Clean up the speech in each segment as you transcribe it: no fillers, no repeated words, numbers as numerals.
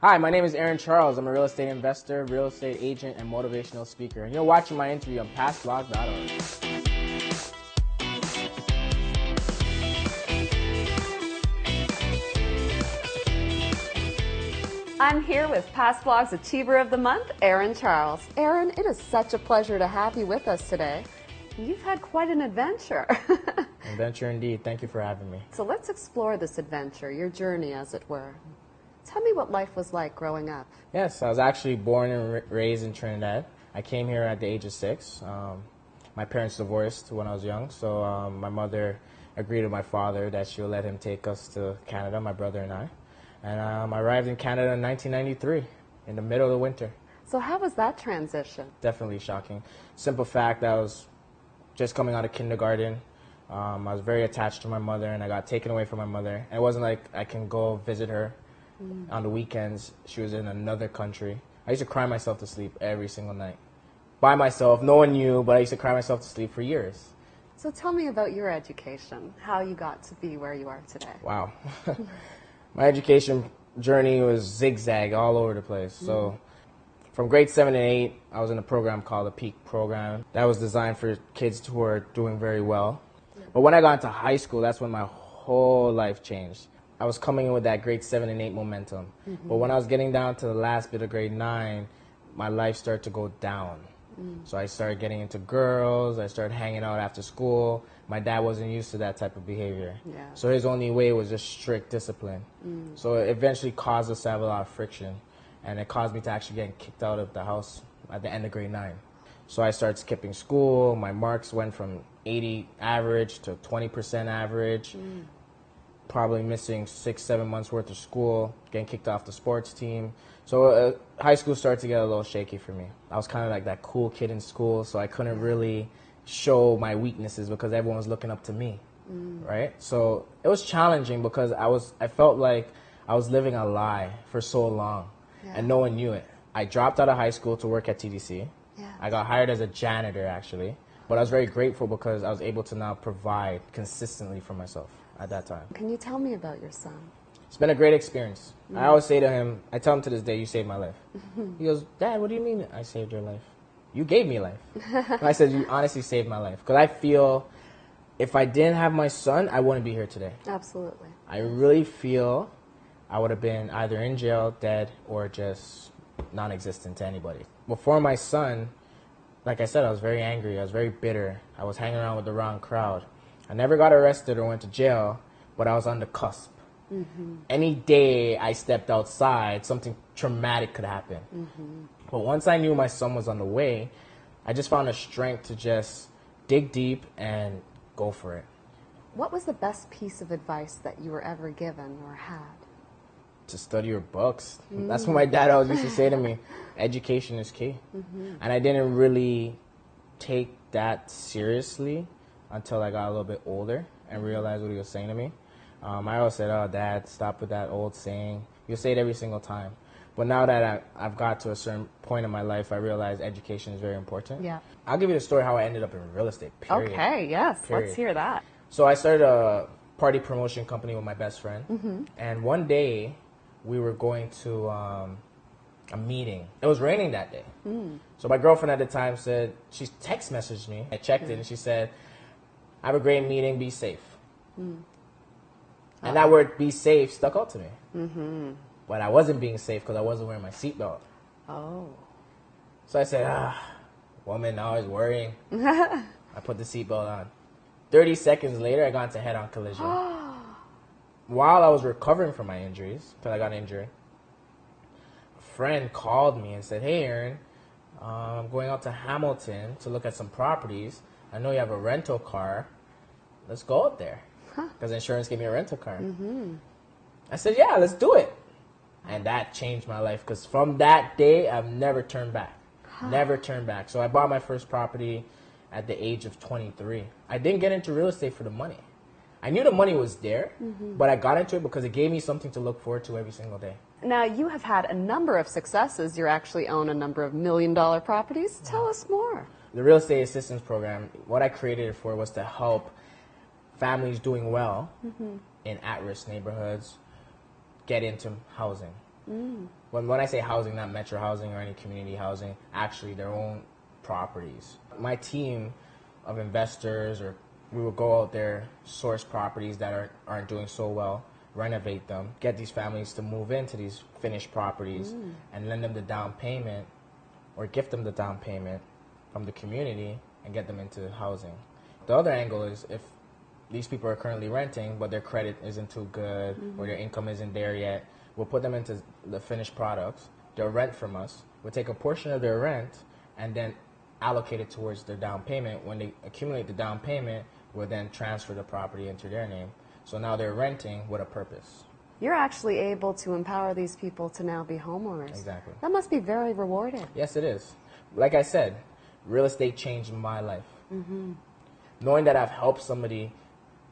Hi, my name is Aaron Charles. I'm a real estate investor, real estate agent, and motivational speaker. And you're watching my interview on pastblog.org. I'm here with Past Blog's Achiever of the Month, Aaron Charles. Aaron, it is such a pleasure to have you with us today. You've had quite an adventure. Adventure indeed. Thank you for having me. So let's explore this adventure, your journey as it were. Tell me what life was like growing up. Yes, I was actually born and raised in Trinidad. I came here at the age of 6. My parents divorced when I was young, so my mother agreed with my father that she would let him take us to Canada, my brother and I. And I arrived in Canada in 1993, in the middle of the winter. So how was that transition? Definitely shocking. Simple fact, I was just coming out of kindergarten. I was very attached to my mother, and I got taken away from my mother. And it wasn't like I can go visit her on the weekends. She was in another country. I used to cry myself to sleep every single night. By myself, no one knew, but I used to cry myself to sleep for years. So tell me about your education, how you got to be where you are today. Wow. My education journey was zigzag all over the place. So from grade 7 and 8, I was in a program called the Peak Program. That was designed for kids who are doing very well. But when I got into high school, that's when my whole life changed. I was coming in with that grade 7 and 8 momentum. But when I was getting down to the last bit of grade 9, my life started to go down. So I started getting into girls, I started hanging out after school. My dad wasn't used to that type of behavior. Yeah. So his only way was just strict discipline. So it eventually caused us to have a lot of friction. And it caused me to actually get kicked out of the house at the end of grade 9. So I started skipping school. My marks went from 80 average to 20% average. Probably missing 6-7 months worth of school, getting kicked off the sports team. So high school started to get a little shaky for me. I was kind of like that cool kid in school, so I couldn't really show my weaknesses because everyone was looking up to me, right? So it was challenging because I felt like I was living a lie for so long, and no one knew it. I dropped out of high school to work at TDC. I got hired as a janitor, actually, but I was very grateful because I was able to now provide consistently for myself at that time. Can you tell me about your son? It's been a great experience. I always say to him, I tell him to this day, you saved my life. He goes, Dad, what do you mean I saved your life? You gave me life. And I said, you honestly saved my life. Because I feel if I didn't have my son, I wouldn't be here today. Absolutely. I really feel I would have been either in jail, dead, or just non-existent to anybody. Before my son, like I said, I was very angry. I was very bitter. I was hanging around with the wrong crowd. I never got arrested or went to jail, but I was on the cusp. Any day I stepped outside, something traumatic could happen. But once I knew my son was on the way, I just found the strength to just dig deep and go for it. What was the best piece of advice that you were ever given or had? To study your books. That's what my dad always used to say to me. Education is key. And I didn't really take that seriously until I got a little bit older and realized what he was saying to me. I always said, oh, Dad, stop with that old saying. You'll say it every single time. But now that I've got to a certain point in my life, I realize education is very important. Yeah. I'll give you the story how I ended up in real estate, period. Okay, yes, Period. let's hear that. So I started a party promotion company with my best friend. And one day, we were going to a meeting. It was raining that day. So my girlfriend at the time said, she text messaged me. I checked it and she said, have a great meeting, be safe. And that word, be safe, stuck out to me. But I wasn't being safe because I wasn't wearing my seatbelt. Oh. So I said, woman always worrying. I put the seatbelt on. 30 seconds later, I got into head-on collision. While I was recovering from my injuries, because I got injured, a friend called me and said, hey, Aaron, I'm going out to Hamilton to look at some properties. I know you have a rental car. Let's go out there. Because insurance gave me a rental car. I said, yeah, let's do it. And that changed my life because from that day, I've never turned back. Never turned back. So I bought my first property at the age of 23. I didn't get into real estate for the money. I knew the money was there, but I got into it because it gave me something to look forward to every single day. Now, you have had a number of successes. You actually own a number of million-dollar properties. Tell us more. The real estate assistance program, what I created it for was to help families doing well in at-risk neighborhoods get into housing. When I say housing, not metro housing or any community housing, actually their own properties. My team of investors, or we will go out there, source properties that aren't doing so well, renovate them, get these families to move into these finished properties, and lend them the down payment or gift them the down payment from the community and get them into housing. The other angle is if these people are currently renting, but their credit isn't too good or their income isn't there yet, we'll put them into the finished products. They'll rent from us. We'll take a portion of their rent and then allocate it towards their down payment. When they accumulate the down payment, we'll then transfer the property into their name. So now they're renting with a purpose. You're actually able to empower these people to now be homeowners. Exactly. That must be very rewarding. Yes, it is. Like I said, real estate changed my life. Knowing that I've helped somebody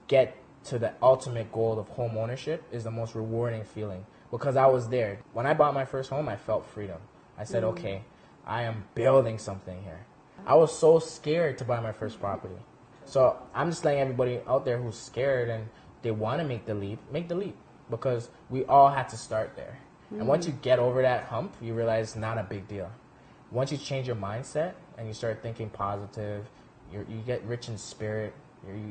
get to the ultimate goal of home ownership is the most rewarding feeling, because I was there. When I bought my first home, I felt freedom. I said, okay, I am building something here. I was so scared to buy my first property. So I'm just letting everybody out there who's scared and they want to make the leap, because we all had to start there. And once you get over that hump, you realize it's not a big deal. Once you change your mindset and you start thinking positive, you get rich in spirit,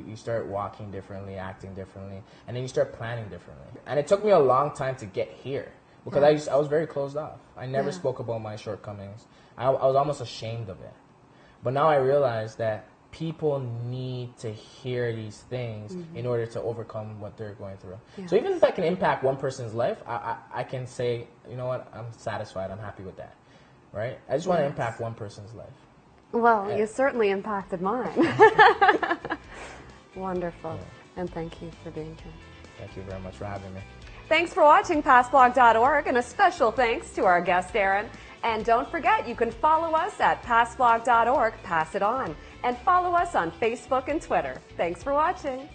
you start walking differently, acting differently, and then you start planning differently. And it took me a long time to get here, because I was very closed off. I never spoke about my shortcomings. I was almost ashamed of it. But now I realize that people need to hear these things in order to overcome what they're going through. So even if I can impact one person's life, I can say, you know what, I'm satisfied, I'm happy with that, right? I just want to impact one person's life. Well, you certainly impacted mine. Wonderful. Yeah. And thank you for being here. Thank you very much for having me. Thanks for watching PassBlog.org, and a special thanks to our guest, Aaron. And don't forget, you can follow us at PassBlog.org, Pass It On, and follow us on Facebook and Twitter. Thanks for watching.